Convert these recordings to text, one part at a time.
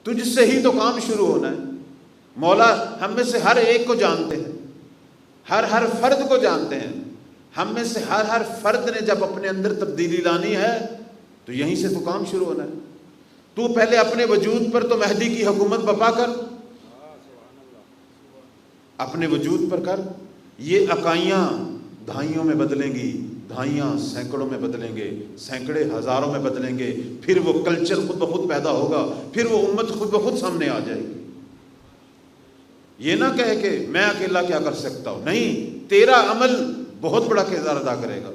تجھ سے ہی تو کام شروع ہونا ہے۔ مولا ہم میں سے ہر ایک کو جانتے ہیں، ہر فرد کو جانتے ہیں۔ ہم میں سے ہر فرد نے جب اپنے اندر تبدیلی لانی ہے تو یہیں سے تو کام شروع ہونا ہے۔ تو پہلے اپنے وجود پر تو مہدی کی حکومت بپا کر، اپنے وجود پر کر۔ یہ اکائیاں دہائیوں میں بدلیں گی، دہائیاں سینکڑوں میں بدلیں گے، سینکڑے ہزاروں میں بدلیں گے، پھر وہ کلچر خود بخود پیدا ہوگا، پھر وہ امت خود بخود سامنے آ جائے گی۔ یہ نہ کہے کہ میں اکیلا کیا کر سکتا ہوں، نہیں، تیرا عمل بہت بڑا کردار ادا کرے گا۔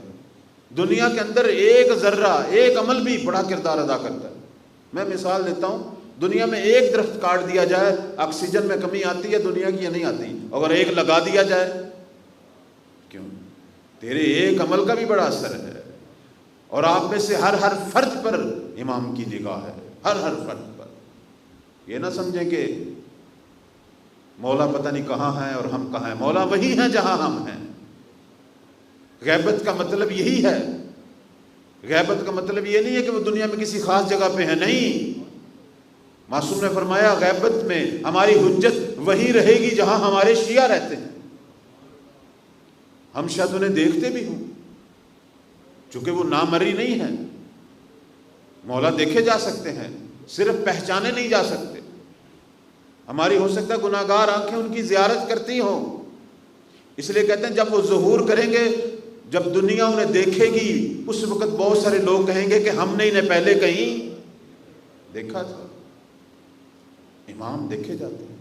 دنیا کے اندر ایک ذرہ، ایک عمل بھی بڑا کردار ادا کرتا ہے۔ میں مثال دیتا ہوں، دنیا میں ایک درخت کاٹ دیا جائے آکسیجن میں کمی آتی ہے دنیا کی یا نہیں آتی؟ اگر ایک لگا دیا جائے، کیوں؟ تیرے ایک عمل کا بھی بڑا اثر ہے۔ اور آپ میں سے ہر فرد پر امام کی نگاہ ہے، ہر فرد پر۔ یہ نہ سمجھیں کہ مولا پتہ نہیں کہاں ہے اور ہم کہاں ہیں۔ مولا وہی ہیں جہاں ہم ہیں۔ غیبت کا مطلب یہی ہے۔ غیبت کا مطلب یہ نہیں ہے کہ وہ دنیا میں کسی خاص جگہ پہ ہے، نہیں۔ معصوم نے فرمایا غیبت میں ہماری حجت وہی رہے گی جہاں ہمارے شیعہ رہتے ہیں۔ ہم شاید انہیں دیکھتے بھی ہوں، چونکہ وہ نامری نہیں ہے۔ مولا دیکھے جا سکتے ہیں، صرف پہچانے نہیں جا سکتے۔ ہماری ہو سکتا ہے گناہ گار آنکھیں ان کی زیارت کرتی ہوں، اس لیے کہتے ہیں جب وہ ظہور کریں گے، جب دنیا انہیں دیکھے گی، اس وقت بہت سارے لوگ کہیں گے کہ ہم نے انہیں پہلے کہیں دیکھا تھا۔ امام دیکھے جاتے ہیں۔